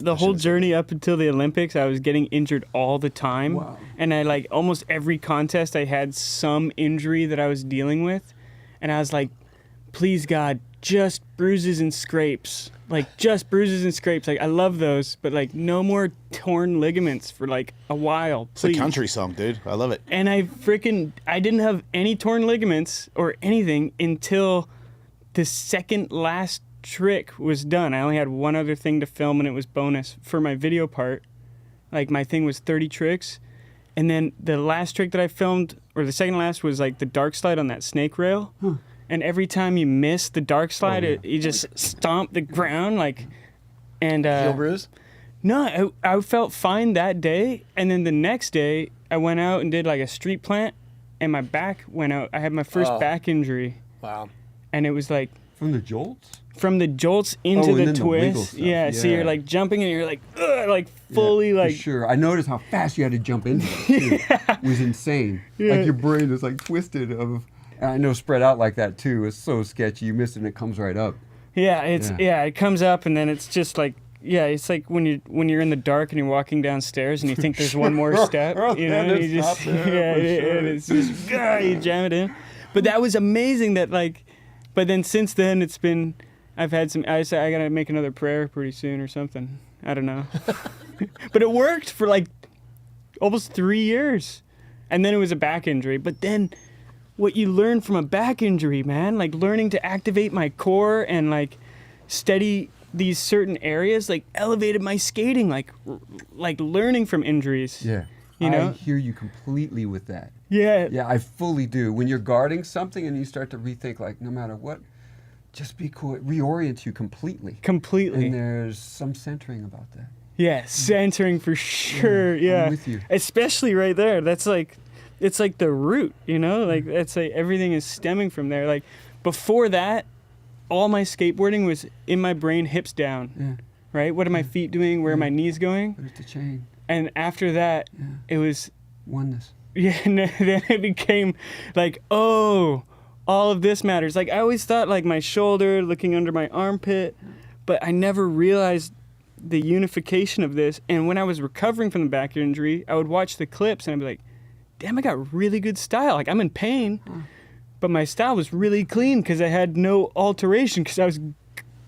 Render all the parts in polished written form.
the whole journey up until the Olympics, I was getting injured all the time. Wow. And I like almost every contest I had some injury that I was dealing with. And I was like, please God, just bruises and scrapes. Like just bruises and scrapes. Like I love those, but like no more torn ligaments for like a while. Please. It's a country song, dude. I love it. And I didn't have any torn ligaments or anything until the second last trick was done. I only had one other thing to film and it was bonus for my video part. Like my thing was 30 tricks. And then the last trick that I filmed, or the second last, was like the dark slide on that snake rail. And every time you miss the dark slide, you just stomp the ground like. And heel bruise? No, I felt fine that day. And then the next day, I went out and did like a street plant, and my back went out. I had my first back injury. Wow. And it was like. From the jolts? From the jolts into the then the wiggle twist. stuff. Yeah, so you're like jumping and you're like, ugh, like fully For like. sure. I noticed how fast you had to jump into it, too. It was insane. Like your brain is like twisted of. And I know spread out like that too. It's so sketchy. You miss it and it comes right up. Yeah, it comes up and then it's just like, it's like when you're in the dark and you're walking downstairs and you think there's one more step, you know, and you just and it's just you jam it in. But that was amazing that like, but then since then it's been, I've had some. I gotta make another prayer pretty soon or something. I don't know, but it worked for like almost 3 years, and then it was a back injury. But then. What you learn from a back injury, man, like learning to activate my core and like steady these certain areas, like elevated my skating, like learning from injuries. Yeah. You know? I hear you completely with that. Yeah. Yeah, I fully do. When you're guarding something and you start to rethink, like, no matter what, just be cool. It reorients you completely. Completely. And there's some centering about that. Yeah, centering for sure. Yeah. I'm with you. Especially right there. That's like, it's like the root, you know? Like, that's like everything is stemming from there. Like, before that, all my skateboarding was in my brain, hips down. Yeah. Right? What are my feet doing? Where are my knees going? But it's a chain. And after that, it was. Oneness. Yeah, and then it became like, oh, all of this matters. Like, I always thought, like, my shoulder, looking under my armpit, but I never realized the unification of this. And when I was recovering from the back injury, I would watch the clips and I'd be like, damn, I got really good style. Like, I'm in pain, but my style was really clean because I had no alteration because I was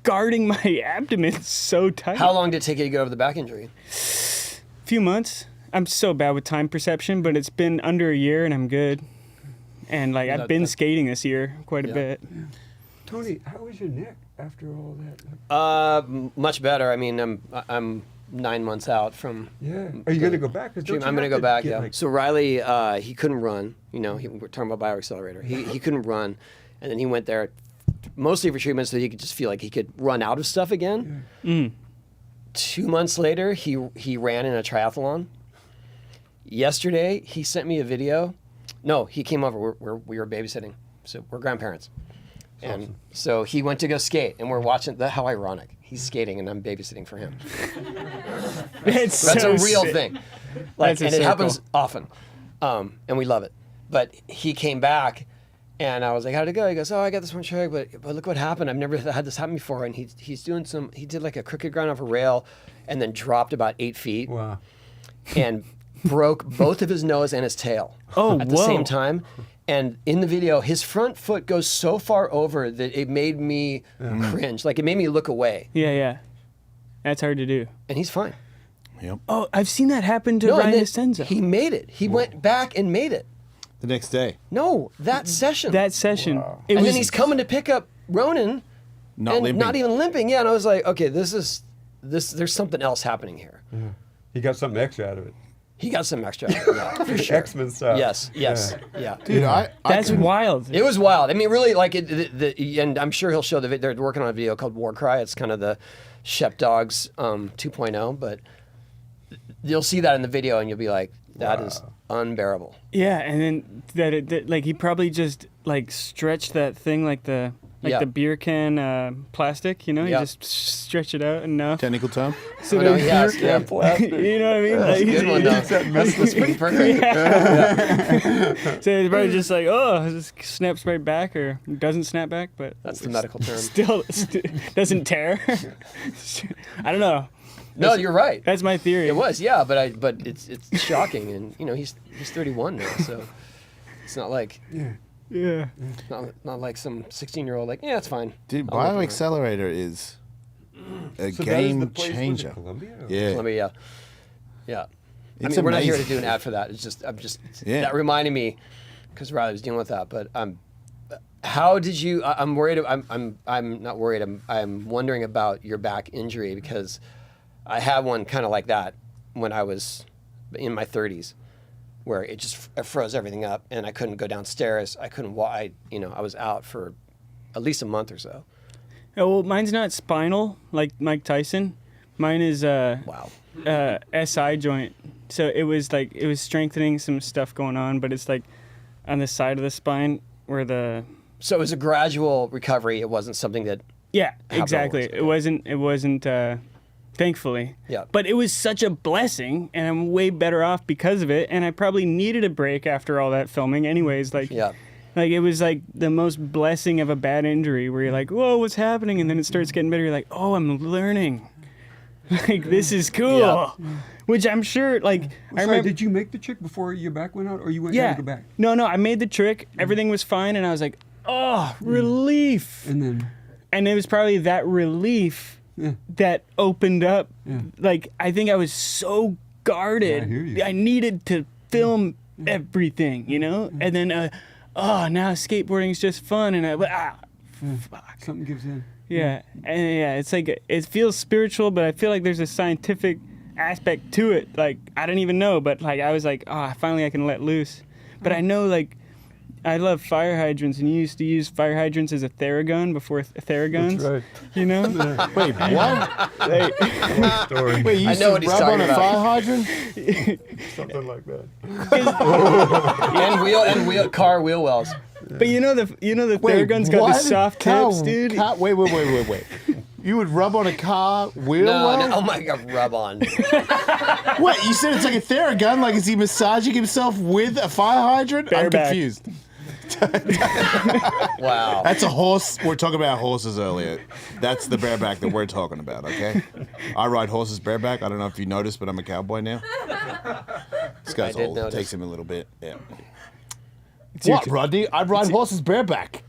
guarding my abdomen so tight. How long did it take you to get over the back injury? Few months. I'm so bad with time perception, but it's been under a year and I'm good. And like I've been skating this year quite a bit. Yeah. Tony, how was your neck after all that? Much better. I mean, I'm 9 months out from. Yeah. Are you going to go back? I'm going to go back. Yeah. So Riley, he couldn't run. You know, we're talking about bioaccelerator. He couldn't run, and then he went there, mostly for treatment, so he could just feel like he could run out of stuff again. Yeah. 2 months later, he ran in a triathlon. Yesterday, he sent me a video. No, he came over. We were babysitting, so we're grandparents. And awesome. So he went to go skate, and we're watching. How ironic! He's skating, and I'm babysitting for him. That's so a real thing. Like, and it happens often, and we love it. But he came back, and I was like, "How'd it go?" He goes, "Oh, I got this one trick, but look what happened. I've never had this happen before." And he's doing some. He did like a crooked grind off a rail, and then dropped about 8 feet. Wow. And broke both of his nose and his tail at the same time. And in the video, his front foot goes so far over that it made me cringe. Like, it made me look away. Yeah. That's hard to do. And he's fine. Yep. Oh, I've seen that happen to Ryan Estenza. He made it. He went back and made it. The next day. No, that session. Wow. And then he's coming to pick up Ronan. Not even limping. Yeah, and I was like, okay, there's something else happening here. Yeah. He got something extra out of it. He got some extra, yeah, for sure. X-Men style. Yes, yeah. Dude, that's wild. It was wild. I mean, really, like, and I'm sure he'll show they're working on a video called War Cry. It's kind of the Shep Dogs 2.0, but you'll see that in the video and you'll be like, that is unbearable. Yeah, and then that like he probably just like stretched that thing like the beer can plastic, you know, you just stretch it out enough. Technical term. So beer can plastic. You know what I mean? That's like, a good one, though. That's pretty perfect. So it's probably just like, oh, it just snaps right back or doesn't snap back, but that's the medical term. Still doesn't tear. I don't know. No, you're right. That's my theory. It was, yeah, but it's shocking, and he's 31 now, so it's not like Yeah. not like some 16-year-old like, yeah, it's fine. Dude, I'll live Bioaccelerator is a So that is the game place, was it changer. Columbia? Or- Yeah. Let me, yeah. I It's mean, we're not here to amazing. do an ad for that. I'm just Yeah. that reminded me because Riley was dealing with that. But how did you? I'm worried. I'm not worried. I'm wondering about your back injury because I had one kind of like that when I was in my 30s, where it just froze everything up and I couldn't go downstairs. I couldn't walk. I was out for at least a month or so. Oh, well, mine's not spinal like Mike Tyson. Mine is Wow. SI joint. So it was strengthening some stuff going on, but it's like on the side of the spine where the So it was a gradual recovery. It wasn't something that. yeah, Happened exactly. always, It wasn't thankfully. Yeah. But it was such a blessing and I'm way better off because of it and I probably needed a break after all that filming anyways Yeah. Like it was like the most blessing of a bad injury where you're like, whoa, what's happening? And then it starts getting better. You're like, oh, I'm learning. Like, this is cool. Yeah. Which I'm sure, like, I Sorry, remember. did you make the trick before your back went out, or you went Yeah. had to go back? No, I made the trick. Everything was fine. And I was like, oh, relief. And then, And it was probably that relief yeah, that opened up. Yeah. Like, I think I was so guarded. Yeah, I hear you. I needed to film everything, And then, now skateboarding is just fun. And fuck. something gives in. Yeah, and it's like it feels spiritual, but I feel like there's a scientific aspect to it. Like I don't even know, but like I was like, finally I can let loose. But I know like I love fire hydrants, and you used to use fire hydrants as a Theragun before Theraguns. That's right. You know? Wait, what? Like, Story. Wait, you I used know to what he's rub on talking a about. fire hydrant? Something like that. and wheel car wheel wells. but you know the Theragun's got the what? soft tips, dude. Wait. You would rub on a car wheel well? No, oh my god, rub on. What? You said it's like a Theragun? Like is he massaging himself with a fire hydrant? I'm Bareback. confused. Wow. That's a horse. We're talking about horses earlier. That's the bareback that we're talking about, okay? I ride horses bareback. I don't know if you noticed, but I'm a cowboy now. This guy's I did old. notice. Takes him a little bit. Yeah. your What, Rodney? I ride horses bareback.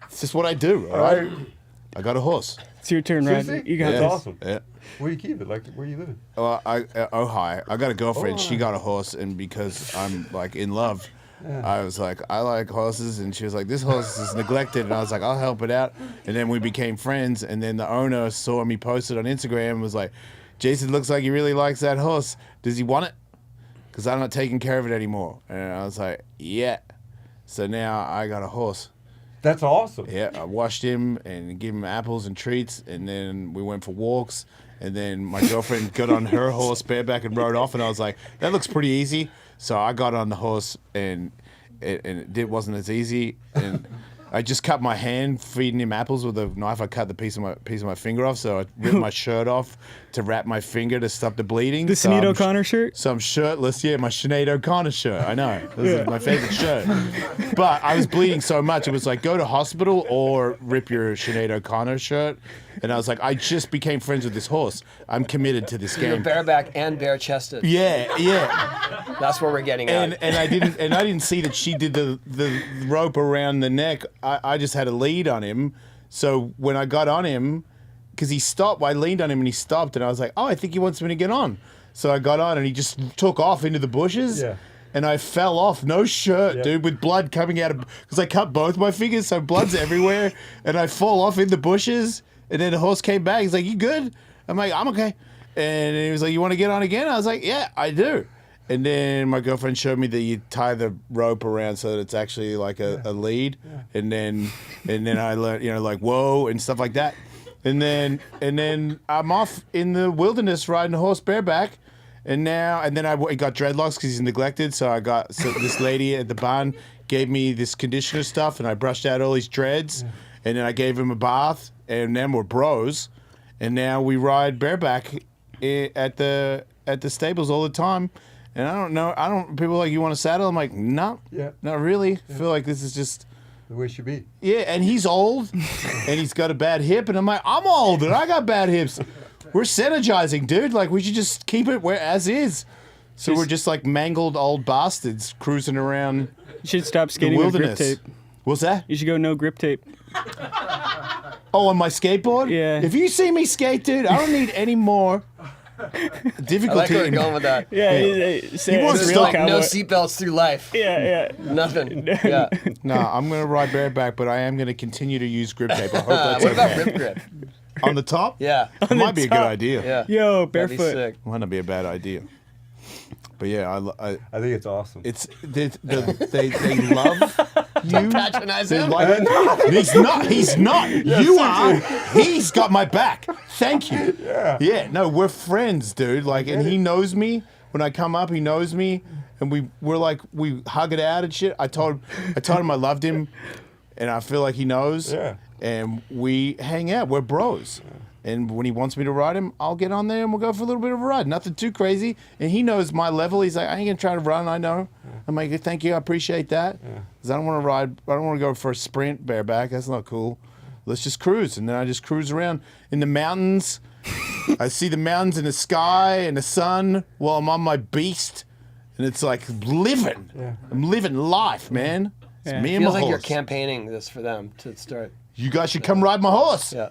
It's just what I do, all right? I got a horse. It's your turn, Rod. Seriously? You got That's this. awesome. Yeah. Where do you keep it? Like, where you living? Ohio. I got a girlfriend. Oh. She got a horse, and because I'm like in love, I was like, I like horses, and she was like, this horse is neglected, and I was like, I'll help it out. And then we became friends, and then the owner saw me posted on Instagram and was like, Jason looks like he really likes that horse. Does he want it? Because I'm not taking care of it anymore. And I was like, yeah. So now I got a horse. That's awesome. Yeah, I washed him and gave him apples and treats, and then we went for walks. And then my girlfriend got on her horse bareback and rode off, and I was like, that looks pretty easy. So I got on the horse, and it wasn't as easy. And I just cut my hand feeding him apples with a knife. I cut the piece of my finger off, so I ripped my shirt off to wrap my finger to stop the bleeding. The So Sinead I'm O'Connor shirt? So I'm shirtless. Yeah, my Sinead O'Connor shirt. I know. This is my favorite shirt. But I was bleeding so much, it was like, go to hospital or rip your Sinead O'Connor shirt. And I was like, I just became friends with this horse. I'm committed to this You're game. bareback and bare chested. Yeah. That's what we're getting at. And I didn't see that she did the rope around the neck. I just had a lead on him. So when I got on him, because he stopped, I leaned on him and he stopped, and I was like, oh, I think he wants me to get on. So I got on, and he just took off into the bushes. Yeah. And I fell off, no shirt, Yeah. dude, with blood coming out of, because I cut both my fingers, so blood's everywhere. And I fall off in the bushes, and then the horse came back. He's like, you good? I'm like, I'm okay. And he was like, you want to get on again? I was like, yeah, I do. And then my girlfriend showed me that you tie the rope around so that it's actually like a lead. Yeah. And then I learned, like, whoa, and stuff like that. And then I'm off in the wilderness riding a horse bareback. And then I got dreadlocks because he's neglected. So this lady at the barn gave me this conditioner stuff, and I brushed out all his dreads. Yeah. And then I gave him a bath, and then we're bros. And now we ride bareback at the stables all the time. And I don't know. People are like, you want a saddle? I'm like, no, not really. I feel like this is just the way it should be. Yeah, and he's old, and he's got a bad hip, and I'm like, I'm old, and I got bad hips. we're synergizing, dude. Like we should just keep it where as is. So we're just like mangled old bastards cruising around You should stop the skating with grip wilderness. tape. What's that? You should go no grip tape. Oh, on my skateboard? Yeah. If you see me skate, dude, I don't need any more difficulty. I like where you're going with that. Yeah, He wants it's to real like No cowboy. seatbelts through life. Yeah. Nothing. Yeah. No, I'm going to ride bareback, but I am going to continue to use grip tape. I hope that's What about okay. rip grip? On the top? Yeah. It might be a good top. idea. Yeah. Yo, That'd be barefoot. sick. Might not be a bad idea. But yeah, I think it's awesome. they love you. Patronize They him. like, he's not. You are. He's got my back. Thank you. Yeah. No, we're friends, dude. Like, and he knows me. When I come up, he knows me, and we're like we hug it out and shit. I told him I loved him, and I feel like he knows. Yeah. And we hang out. We're bros. And when he wants me to ride him, I'll get on there and we'll go for a little bit of a ride. Nothing too crazy. And he knows my level. He's like, I ain't gonna try to run. I know. I'm like, thank you. I appreciate that. Because I don't want to ride. I don't want to go for a sprint bareback. That's not cool. Let's just cruise. And then I just cruise around in the mountains. I see the mountains and the sky and the sun while I'm on my beast. And it's like living. I'm living life, man. It's me and Feels my like you're horse. campaigning this for them to start. You guys should come ride my horse. Yeah.